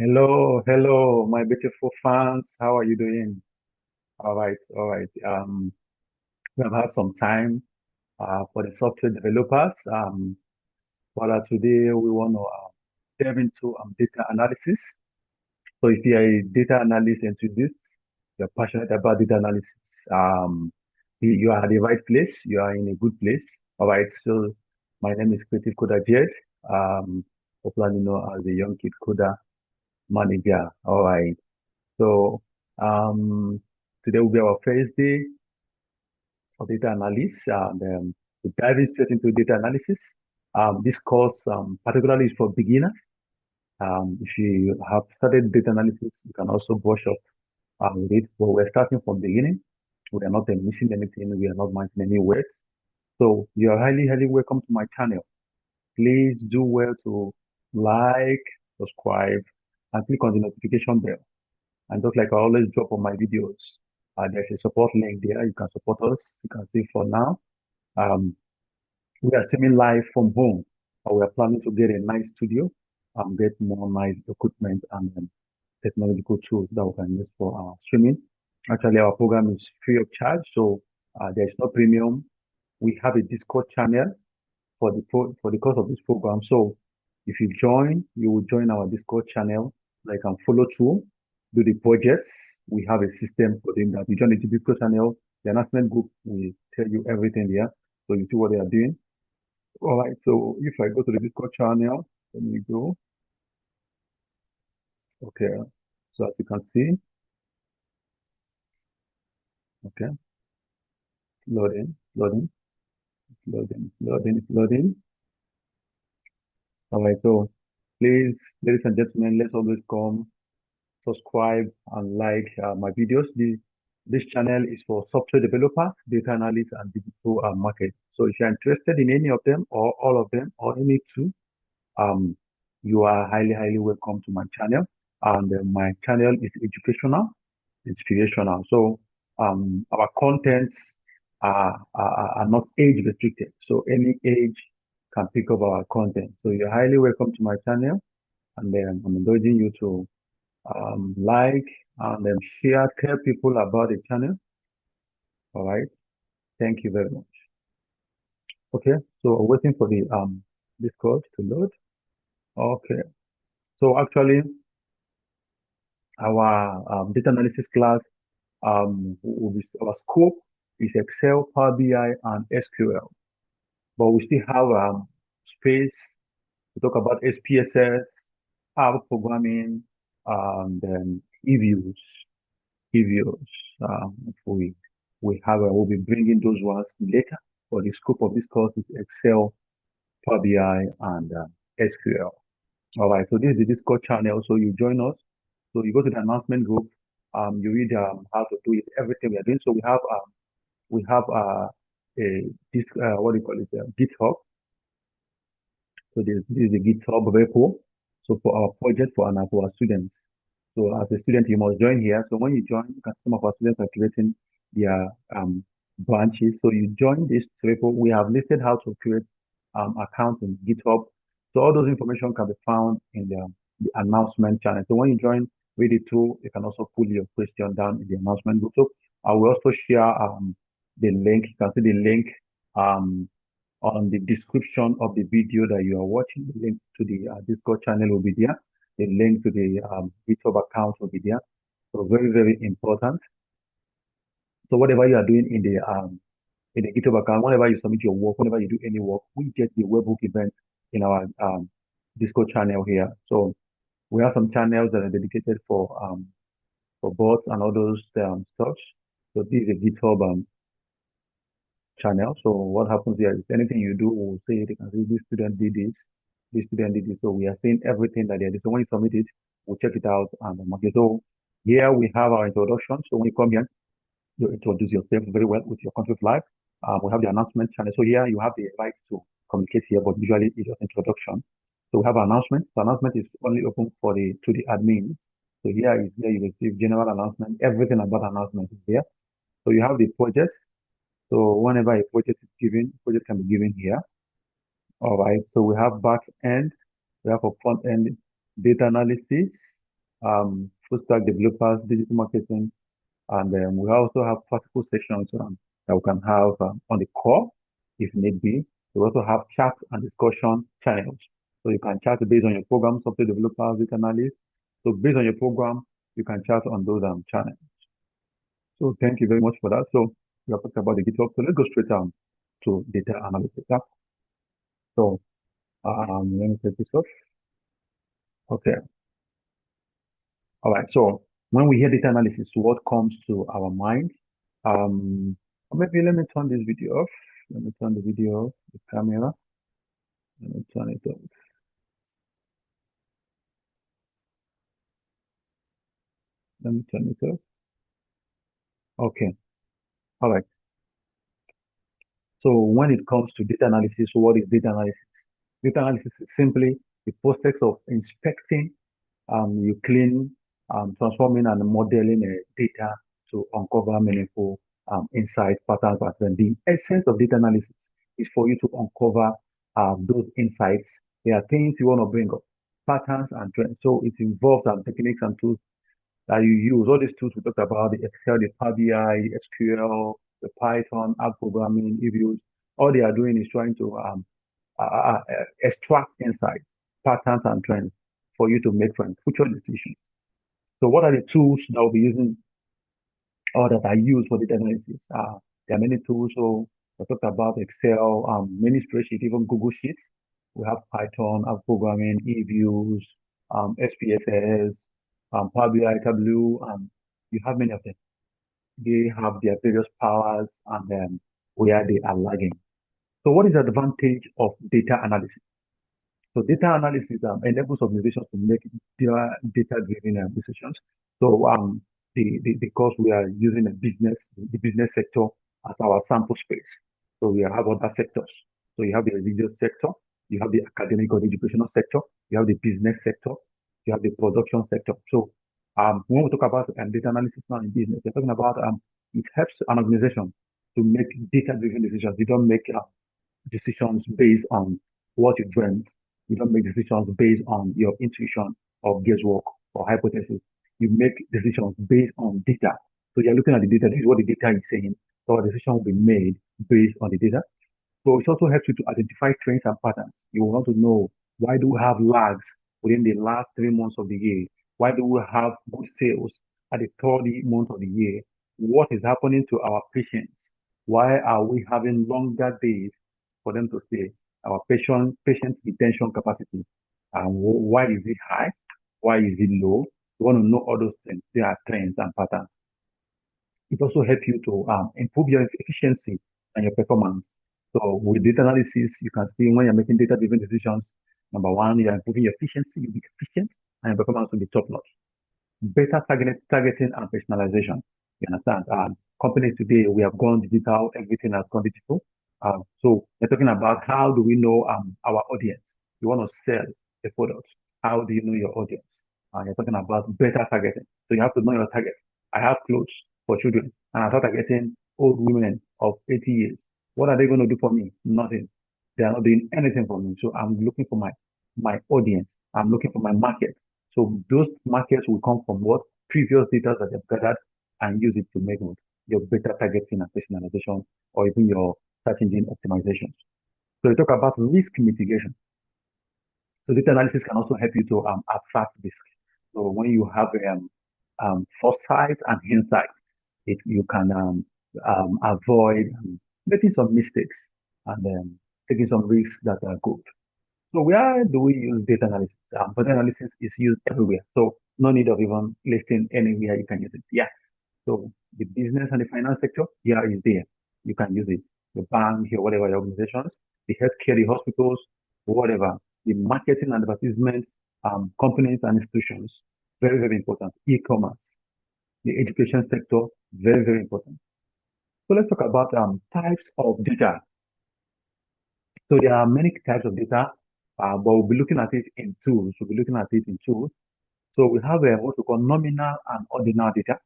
Hello, my beautiful fans. How are you doing? All right. We have had some time for the software developers. Today we want to delve into data analysis. So if you are a data analyst enthusiast, you're passionate about data analysis, you are at the right place. You are in a good place. All right. So my name is CreativeCoderJed, popularly known as the Young Kid Coder Manager. All right. So um, today will be our first day for data analysis, and we're diving straight into data analysis. This course particularly is for beginners. If you have started data analysis, you can also brush up with it. But we're starting from the beginning. We are not missing anything. We are not missing any words. So you are highly welcome to my channel. Please do well to like, subscribe, and click on the notification bell. And just like I always drop on my videos, there's a support link there. You can support us. You can see for now. Um, we are streaming live from home. We are planning to get a nice studio and get more nice equipment and technological tools that we can use for our streaming. Actually, our program is free of charge, so there's no premium. We have a Discord channel for the course of this program. So if you join, you will join our Discord channel, like and follow through, do the projects. We have a system for doing that. You join the Discord channel, the announcement group will tell you everything there. So you see what they are doing. All right. So if I go to the Discord channel, let me go. Okay. So as you can see, okay, loading, loading. All right. So please, ladies and gentlemen, let's always come subscribe and like my videos. This channel is for software developers, data analysts, and digital market. So if you're interested in any of them or all of them or any two, um, you are highly welcome to my channel. And my channel is educational, inspirational. So our contents are not age restricted. So any age can pick up our content. So you're highly welcome to my channel. And then I'm encouraging you to like and share, tell people about the channel. All right. Thank you very much. Okay. So waiting for the Discord to load. Okay. So actually, our data analysis class, our scope is Excel, Power BI, and SQL. But we still have space to talk about SPSS, R programming, and then EViews. Previews. If we'll be bringing those ones later. But the scope of this course is Excel, Power BI, and SQL. All right. So this is the Discord channel. So you join us. So you go to the announcement group. You read how to do it, everything we are doing. So we have a this what do you call it? GitHub. So this is the GitHub repo. So for our project for our students. So as a student, you must join here. So when you join, some of our students are creating their branches. So you join this repo. We have listed how to create accounts in GitHub. So all those information can be found in the announcement channel. So when you join, read it through. You can also pull your question down in the announcement group. So I will also share the link. You can see the link on the description of the video that you are watching. The link to the Discord channel will be there. The link to the GitHub account will be there. So very important. So whatever you are doing in the GitHub account, whenever you submit your work, whenever you do any work, we get the webhook event in our Discord channel here. So we have some channels that are dedicated for bots and all those stuff. So this is a GitHub channel. So what happens here is anything you do, we'll say they can say this student did this student did this. So we are seeing everything that they did. So when you submit it, we'll check it out. And okay, so here we have our introduction. So when you come here, you introduce yourself very well with your country flag. We have the announcement channel. So here you have the right to communicate here, but usually it's just introduction. So we have announcement. The announcement is only open for the to the admin. So here is where you receive general announcement. Everything about announcement is there. So you have the projects. So whenever a project is given, project can be given here. All right. So we have back end, we have a front end data analysis, full stack developers, digital marketing, and we also have practical sections that we can have on the core if need be. We also have chat and discussion channels. So you can chat based on your program, software developers, data analysts. So based on your program, you can chat on those channels. So thank you very much for that. So we have talked about the GitHub. So let's go straight to data analysis. So let me take this off. Okay. All right. So when we hear data analysis, what comes to our mind? Maybe let me turn this video off. Let me turn the video off, the camera. Let me turn it off. Let me turn it off. Okay. All right. So when it comes to data analysis, what is data analysis? Data analysis is simply the process of inspecting, you clean, transforming and modeling data to uncover meaningful insight patterns. And the essence of data analysis is for you to uncover those insights. There are things you want to bring up, patterns and trends. So it involves techniques and tools that you use. All these tools we talked about, the Excel, the Power BI, SQL, the Python, app programming, reviews. All they are doing is trying to extract insight, patterns, and trends for you to make future decisions. So what are the tools that we'll be using or that I use for data analysis? There are many tools. So I talked about Excel, many spreadsheets, even Google Sheets. We have Python, app programming, e-views, SPSS, Power BI, Tableau, you have many of them. They have their various powers and where they are lagging. So what is the advantage of data analysis? So data analysis enables organizations to make their data-driven decisions. So because we are using the business sector as our sample space. So we have other sectors. So you have the religious sector, you have the academic or educational sector, you have the business sector, you have the production sector. So when we talk about data analysis now in business, we're talking about it helps an organization to make data-driven decisions. You don't make decisions based on what you dreamt. You don't make decisions based on your intuition or guesswork or hypothesis. You make decisions based on data. So you're looking at the data. This is what the data is saying. So a decision will be made based on the data. So it also helps you to identify trends and patterns. You want to know, why do we have lags within the last 3 months of the year? Why do we have good sales at the third month of the year? What is happening to our patients? Why are we having longer days for them to stay? Our patient retention capacity. Why is it high? Why is it low? You want to know all those things. There are trends and patterns. It also helps you to improve your efficiency and your performance. So with data analysis, you can see when you're making data-driven decisions, number one, you're improving your efficiency, you'll be efficient, and your performance will be top-notch. Better targeting and personalization. You understand? Companies today, we have gone digital, everything has gone digital. So we're talking about, how do we know our audience? You want to sell a product. How do you know your audience? You're talking about better targeting. So you have to know your target. I have clothes for children, and I start targeting old women of 80 years. What are they going to do for me? Nothing. They are not doing anything for me. So I'm looking for my audience. I'm looking for my market. So those markets will come from what? Previous data that they've gathered, and use it to make your better targeting and personalization, or even your search engine optimizations. So we talk about risk mitigation. So data analysis can also help you to abstract risk. So when you have foresight and insight, you can avoid making some mistakes and taking some risks that are good. So where do we use data analysis? Data analysis is used everywhere. So no need of even listing anywhere you can use it. Yeah. So the business and the finance sector, yeah, is there. You can use it. The bank, your whatever your organizations, the healthcare, the hospitals, whatever. The marketing and advertisement, companies and institutions, very, very important. E-commerce, the education sector, very, very important. So let's talk about types of data. So there are many types of data, but we'll be looking at it in tools. We'll be looking at it in tools. So we have what we call nominal and ordinal data.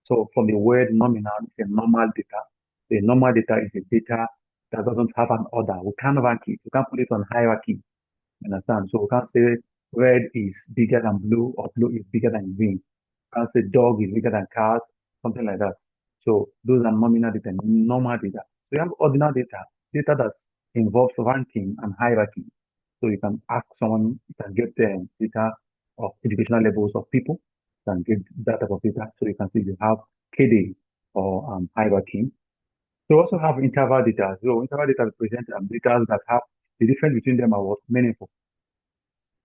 So from the word nominal, it's a normal data. The normal data is a data that doesn't have an order. We can't rank it. We can't put it on hierarchy. You understand? So we can't say red is bigger than blue or blue is bigger than green. You can say dog is bigger than cat, something like that. So those are nominal data, normal data. So you have ordinal data, data that involves ranking and hierarchy. So you can ask someone, you can get the data of educational levels of people, you can get that type of data. So you can see you have KD or hierarchy. So also have interval data. So interval data represent data that have the difference between them are what meaningful,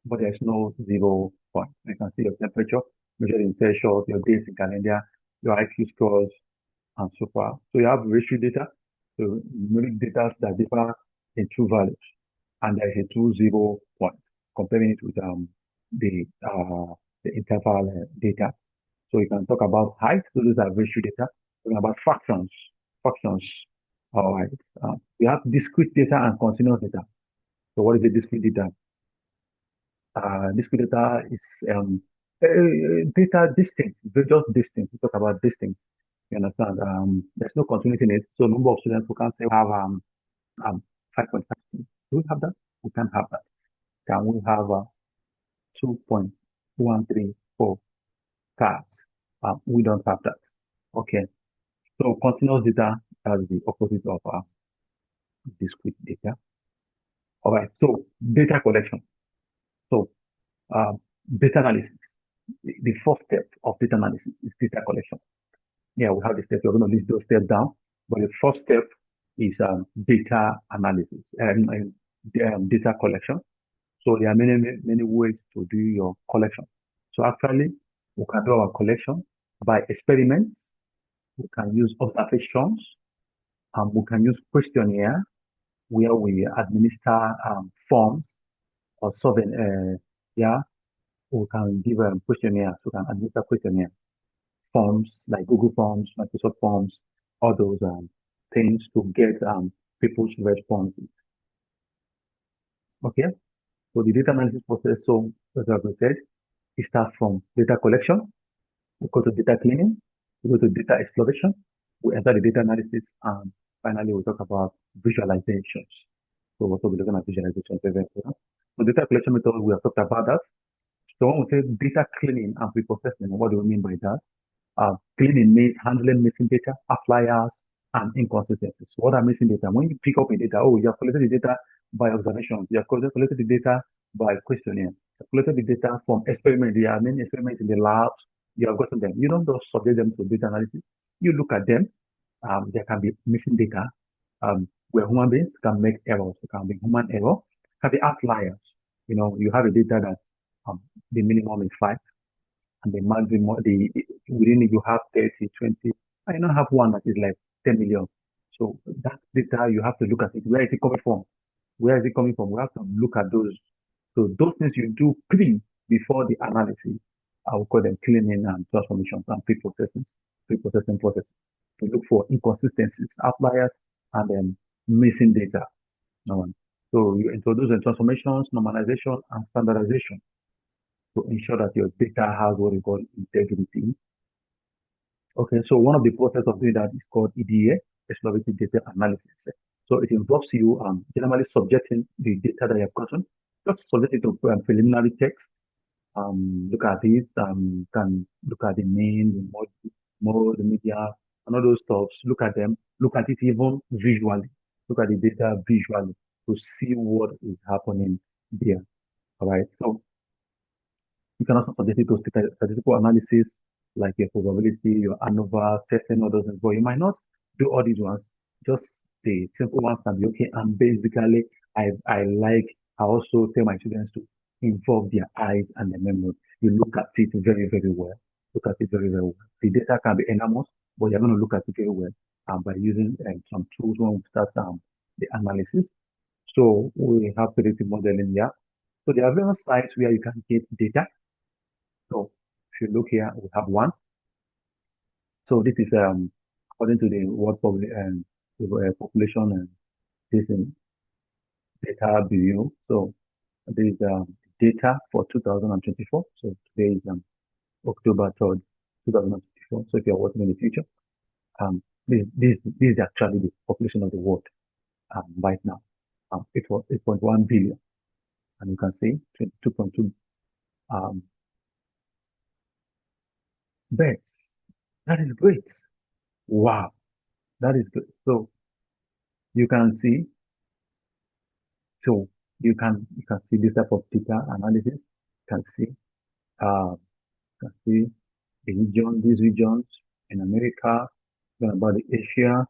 but there's no 0 point. You can see your temperature measured in Celsius, your days in calendar, your IQ scores, and so far. So you have ratio data, so numeric data that differ in true values, and there is a true 0 point, comparing it with the interval data. So you can talk about height, so those are ratio data. Talking about fractions. All right. We have discrete data and continuous data. So what is the discrete data? Discrete data is data distinct, they're just distinct. We talk about distinct. You understand? There's no continuity in it. So number of students who can say we have 5.5. Do we have that? We can't have that. Can we have 2.134 cars? We don't have that. Okay. So continuous data is the opposite of discrete data. All right. So data collection. So data analysis. The first step of data analysis is data collection. Yeah, we have the steps. We're going to list those steps down. But the first step is data analysis and data collection. So there are many ways to do your collection. So actually, we can do our collection by experiments. We can use observations. We can use questionnaire where we administer forms or solving. Yeah, we can give questionnaires. We can administer questionnaire forms like Google Forms, Microsoft Forms, all those things to get people's responses. Okay, so the data analysis process, so as I said, it starts from data collection, we go to data cleaning, we go to data exploration, we enter the data analysis, and finally we talk about visualizations. So we'll be looking at visualizations very important. So data collection method, we have talked about that. So when we say data cleaning and pre-processing, what do we mean by that? Cleaning means handling missing data, outliers, and inconsistencies. What are missing data? When you pick up a data, oh, you have collected the data by observations, you have collected the data by questionnaire, you have collected the data from experiments, there are many experiments in the labs, you have gotten them. You don't just subject them to data analysis. You look at them, there can be missing data, where human beings can make errors. There can be human error, can be outliers. You know, you have a data that the minimum is 5, and the maximum, within it you have 30, 20. I don't have one that is like 10 million. So that data, you have to look at it. Where is it coming from? Where is it coming from? We have to look at those. So those things you do clean before the analysis. I will call them cleaning and transformations and pre-processing process to look for inconsistencies, outliers, and then missing data. So you introduce the transformations, normalization, and standardization to ensure that your data has what we call integrity. Okay, so one of the process of doing that is called EDA, explorative data analysis. So it involves you generally subjecting the data that you have gotten, just subject it to preliminary text. Look at it, can look at the name, the mode, the media, and all those stuff. Look at them, look at it even visually. Look at the data visually to see what is happening there. All right. So you can also suggest it to statistical analysis, like your probability, your ANOVA, testing, all those things. But you might not do all these ones. Just the simple ones can be okay. And basically, I also tell my students to involve their eyes and their memory. You look at it very, very well. Look at it very, very well. The data can be enormous, but you're going to look at it very well by using some tools when we start the analysis. So we have predictive modeling here. So there are various sites where you can get data. So if you look here, we have one. So this is according to the World Population and this is data bureau. So this is data for 2024. So today is October 3rd, 2024. So if you're working in the future, this is actually the population of the world right now. It was 8.1 billion, and you can see 22.2 Um, beds. That is great. Wow, that is good. So you can see, so you can see this type of data analysis. You can see, uh, you can see the region, these regions in America, talking about the Asia.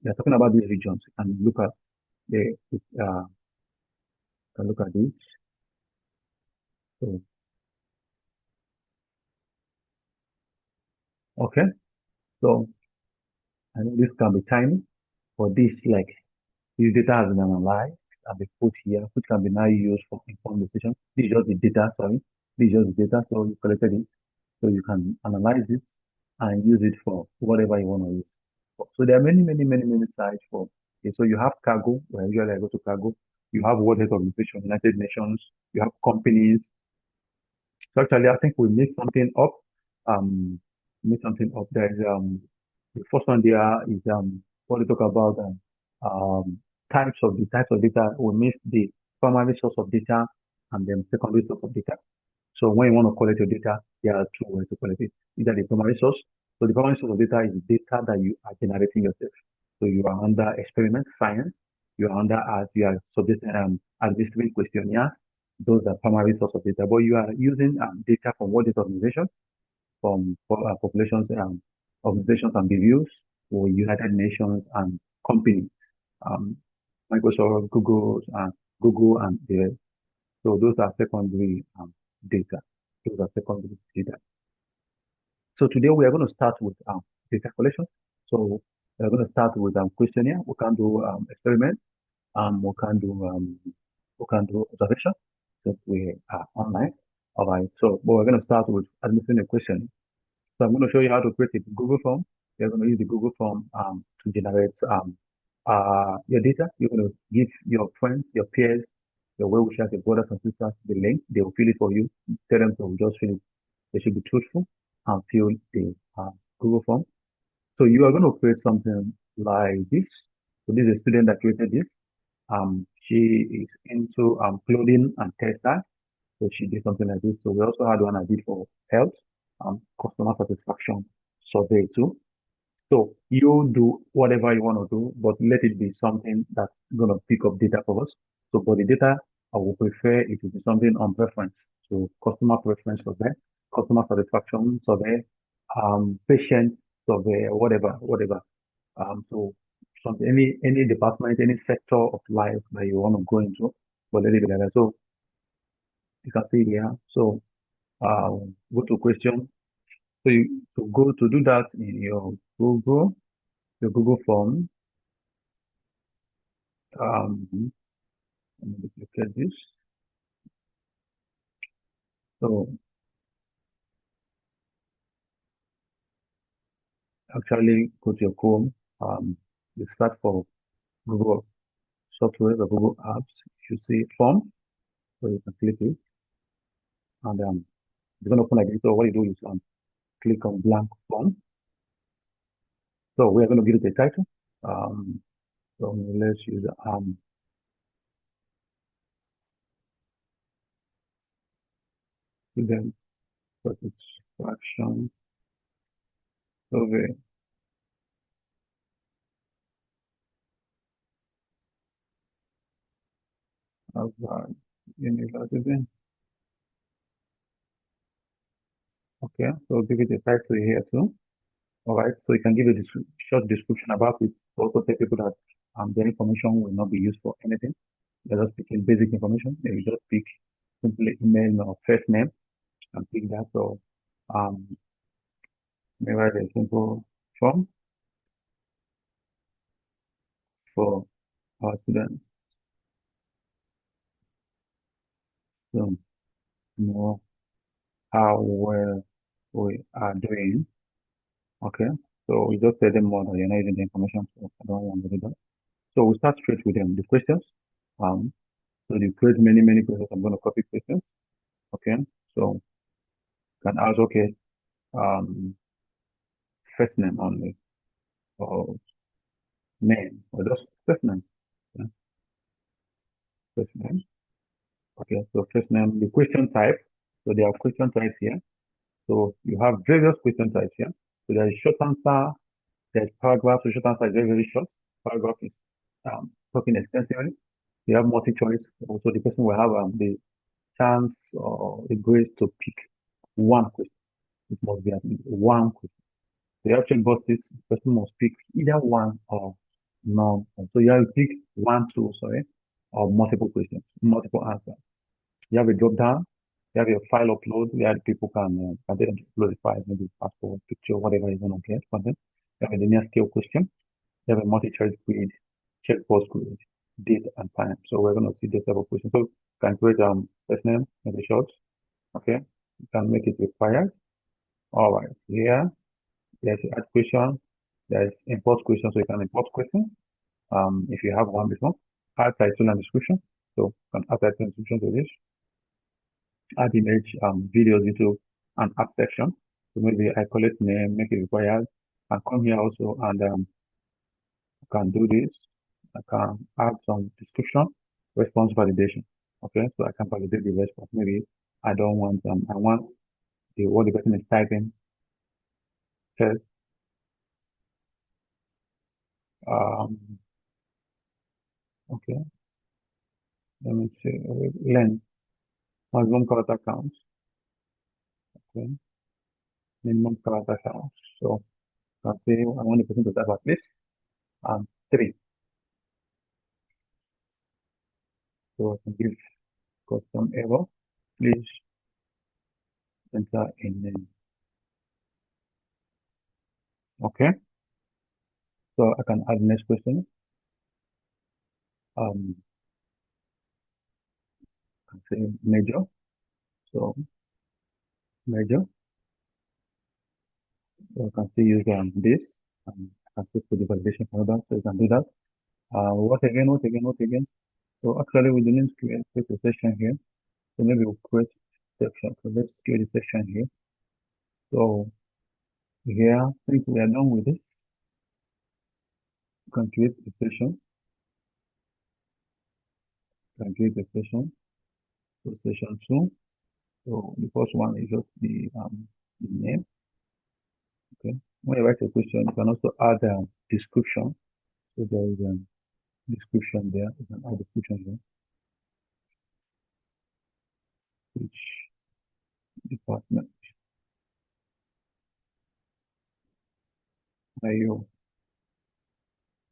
They're talking about these regions. You can look at the, can look at this. So, okay. So I know this can be tiny, but this like this data has been analyzed and be put here, which can be now used for informed decision. This is just the data, sorry. This is just the data, so you collected it. So you can analyze it and use it for whatever you want to use. So there are many sites for. Okay, so you have cargo, where usually I go to cargo. You have World Health Organization, United Nations. You have companies. So actually, I think we made something up. Made something up. There's the first one there is what we talk about types of data. We missed the primary source of data and then secondary source of data. So when you want to collect your data, there are two ways to collect it. Either the primary source. So the primary source of data is data that you are generating yourself. So you are under experiment science. You are under as you are subjecting administering questionnaires. Those are primary source of data. But you are using data from World Health Organization, from populations organizations and reviews, or United Nations and companies, um, Microsoft, Google and the so those are secondary data. Those are secondary data. So today we are going to start with data collection. So we're going to start with questionnaire. We can do experiment. We can do observation since we are online. All right. So but we're going to start with administering a question. So I'm going to show you how to create a Google form. You're going to use the Google form to generate your data. You're going to give your friends, your peers, your well-wishers, your brothers and sisters the link. They will fill it for you. Tell them to just fill it. They should be truthful and fill the Google form. So you are going to create something like this. So this is a student that created this. She is into clothing and textile. So she did something like this. So we also had one I did for health, customer satisfaction survey too. So you do whatever you want to do, but let it be something that's going to pick up data for us. So for the data, I would prefer it to be something on preference. So customer preference survey, customer satisfaction survey, patient survey, whatever. So something, any department, any sector of life that you want to go into, but let it be like that. So you can see here. So go to question. So you to go to do that in your Google form. Let me look at this. So actually go to your Chrome. You start for Google software or Google apps. You see form, so you can click it, and it's going to open like this. So what you do is click on blank form. So we are going to give it a title. So let's use student satisfaction survey. Harvard University. Okay, so give it a title here too. All right, so you can give a short description about it. Also tell people that the information will not be used for anything. They're just picking basic information. They just pick simply email or first name and pick that. So may write a simple form for our students to know how well we are doing. Okay, so we just tell them more that you're not using the information, so I don't want to do that. So we start straight with them. The questions. So you create many questions. I'm going to copy questions. Okay, so you can ask, okay, first name only or name or just first name. Yeah, first name. Okay, so first name, the question type. So there are question types here. So you have various question types here. So there is short answer, there's paragraph. So short answer is very, very short. Paragraph is talking extensively. You have multi-choice. Also, the person will have the chance or the grace to pick one question. It must be at least one question. So you have checkboxes. The person must pick either one or none. So you have to pick one, two, sorry, or multiple questions, multiple answers. You have a drop down. You have your file upload where people can upload the file, maybe passport, picture, whatever you want to get from them. You have a linear scale question. You have a multi-choice grid, checkbox grid, date and time. So we're going to see this type of question. So you can create first name, maybe short. Okay. You can make it required. All right. Here, there's add question. There's import question. So you can import question. If you have one before, add title and description. So you can add title and description to this. Add image, videos into an app section. So maybe I collect name, make it required, and come here also and I can do this. I can add some description, response validation. Okay, so I can validate the response. Maybe I don't want I want what the person is typing says. Okay, let me see. Length, maximum character counts. Okay, minimum character counts. So I can say I want the person to type at least 3. So I can give custom error. Please enter a name. Okay, so I can add next question. I can say major. So major. So I can still use this. I can still put the validation for that. So you can do that. What again? So actually we didn't create a section here. So maybe we'll create section. So let's create a section here. So here, since we are done with this, you can create a session. You can create a session. So session 2. So the first one is just the name. Okay. When you write a question, you can also add a description. So there is a description there. You can add description here. Which department are you?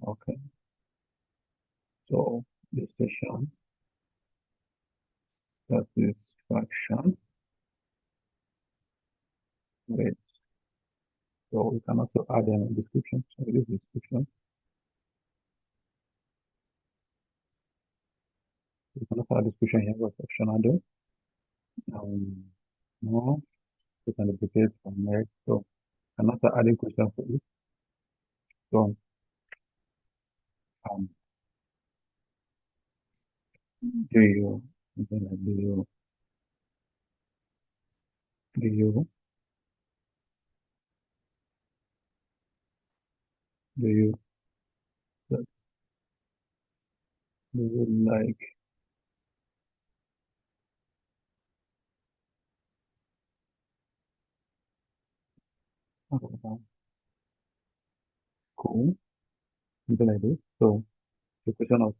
Okay. So the session satisfaction rate. So we can also add a description. So this description. We can also add description here. What section are there? No, we can duplicate from there. So I'm also adding question for it. So um, do you something like do you do you do you like cool? Something like this. So the question of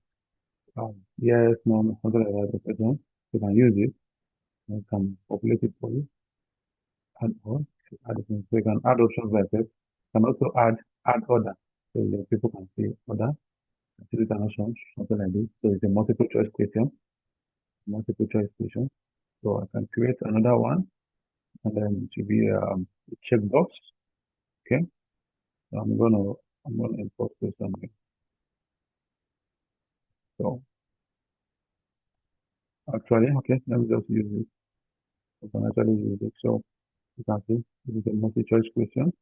yes, no, something like that. The question you can use it. You can populate it for you. Add on, add it in. So you can add options like this. You can also add order. So the people can see order, consider an option, something like this. So it's a multiple choice question. Multiple choice question. So I can create another one and then it will be a checkbox. Okay. So I'm gonna import this one here. So actually, okay, let me just use it. I can actually use it. So you can see this is a multi-choice question.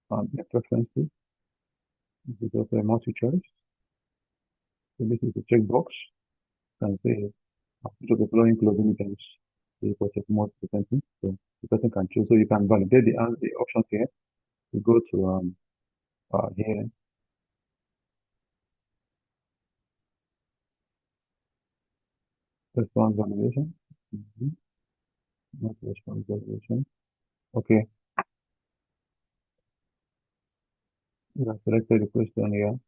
The preferences. This is also a multi-choice. So this is a checkbox. You can say after deploying closing items, you can check more different things. So the person can choose. So you can validate the options here. You go to here. Response validation. Not responsibility. Okay, you have selected the question here.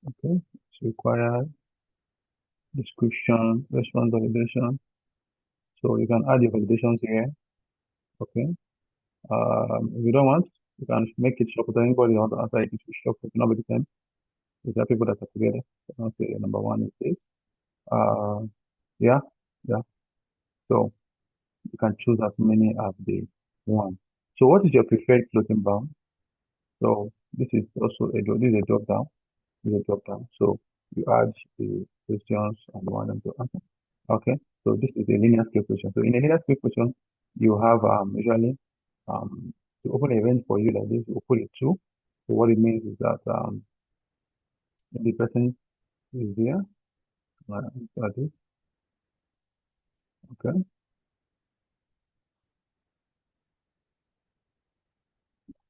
Okay, it's required description, response validation. So you can add your validations here. Okay. If you don't want, you can make it short. Anybody who wants to answer it, it's short. It's not the same. These are people that are together. So I'll say number one is this. Uh, yeah, yeah. So you can choose as many as they want. So what is your preferred floating bound? So this is also this is a drop down. This is a drop down. So you add the questions and you want them to answer. Okay. So this is a linear scale question. So in a linear scale question, you have usually to open an event for you like this, you put it two. So what it means is that the person is there. That is okay.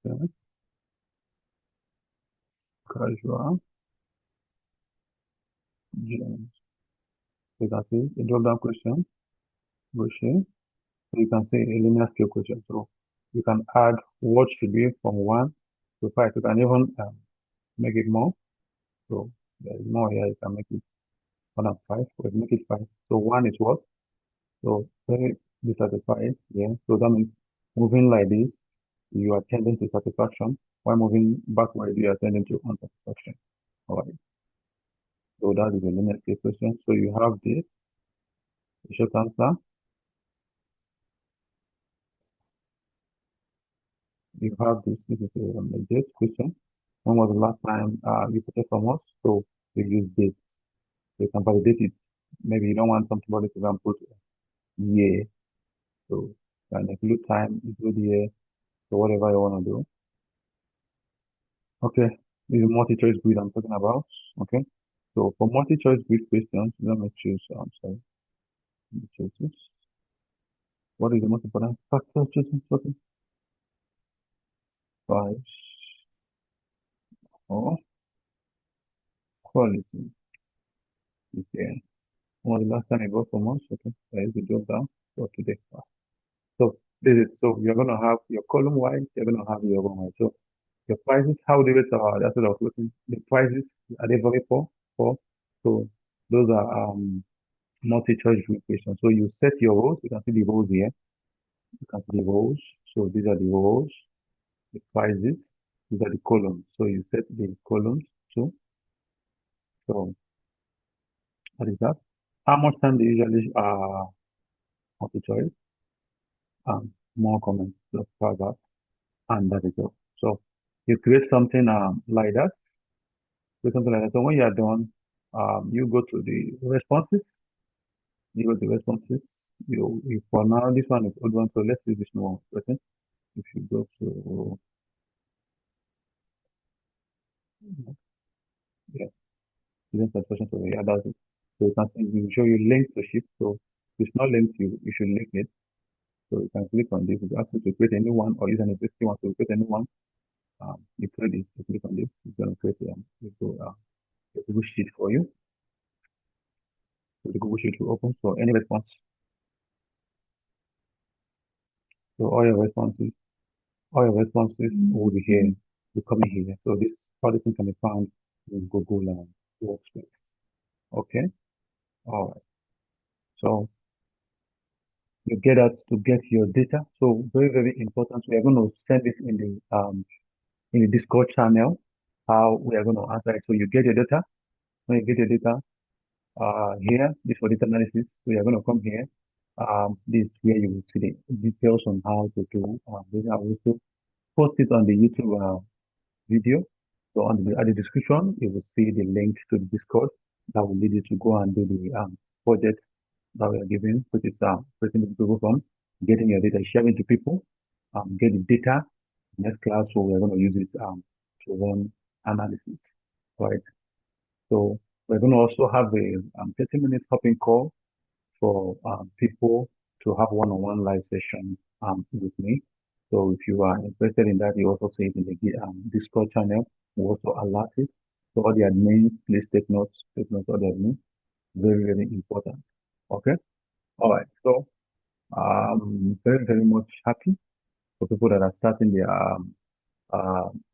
Okay. Casual. James. So you can see a drop down question. Question. So you can say a linear scale question. So you can add what should be from 1 to 5. You can even make it more. So there is more here. You can make it 1 and 5. Or make it 5. So 1 is what? So very dissatisfied. Yeah. So that means moving like this, you are tending to satisfaction. While moving backward, you are tending to unsatisfaction. All right. So that is a linear scale question. So you have this, the short answer. You have this. This is a date question. When was the last time you purchased from us? So you use date. So you can validate it. Maybe you don't want somebody to go and put year. So you can include time, include year, so whatever you want to do. Okay, this is multi-choice grid I'm talking about. Okay, so for multi-choice grid questions, let me choose. I'm sorry, let me choose this. What is the most important factor of choosing something? Price or quality? Okay. When was the last time you bought from us? Okay, there is a drop down for today. So this is so you're gonna have your column wise, you're gonna have your row wise. So your prices, how do you rate that's what I was looking. The prices are they very poor? Poor. So those are multi-choice questions. So you set your rows, you can see the rows here. You can see the rows. So these are the rows, the prices, these are the columns. So you set the columns too. So what is that? How much time do you usually multi-choice? More comments, just paragraph, and that is all. So you create something like that. Do something like that. So when you are done, you go to the responses. You go to responses. For now, this one is old one, so let's use this new one. Person. If you go to yeah, student satisfaction survey, yeah, that's it. So you can see, it will show you link to shift. So if it's not linked, you should link it. So you can click on this. If you ask you to create a new one or use an existing one to create a new one, you create it. You click on this. It's going to create a Google sheet for you. So the Google sheet will open. So any response. So all your responses will be here, will come in here. So this all this thing can be found in Google Workspace. Okay. All right. So you get that to get your data. So very, very important. We are going to send this in the Discord channel, how we are going to answer it. So you get your data. When you get your data, here, this for data analysis. So you are going to come here. This is where you will see the details on how to do this. I will also post it on the YouTube video. So on at the description, you will see the link to the Discord that will lead you to go and do the project that we are giving, which is creating the Google form, getting your data, sharing to people, get the data. Next class, so we're going to use it to run analysis, right? So we're going to also have a 30 minutes hopping call for people to have one-on-one live session with me. So if you are interested in that, you also see it in the Discord channel. We also alert it. So all the admins, please take notes, all the admins. Very, very important. Okay. All right. So, very, very much happy for people that are starting their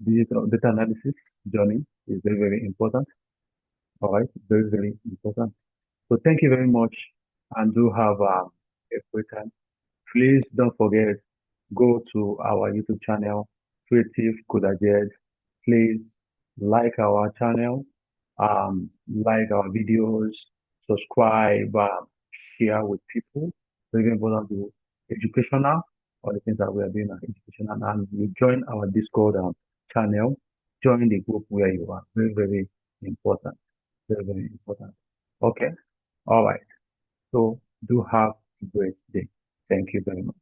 digital data analysis journey. Is very, very important. All right. Very, very important. So, thank you very much, and do have a great time. Please don't forget, go to our YouTube channel, Creative CoderJed. Please like our channel, like our videos, subscribe, share with people. Very important to educational. All the things that we are doing are educational. And you join our Discord channel, join the group where you are. Very, very important. Very, very important. Okay. All right. So do have a great day. Thank you very much.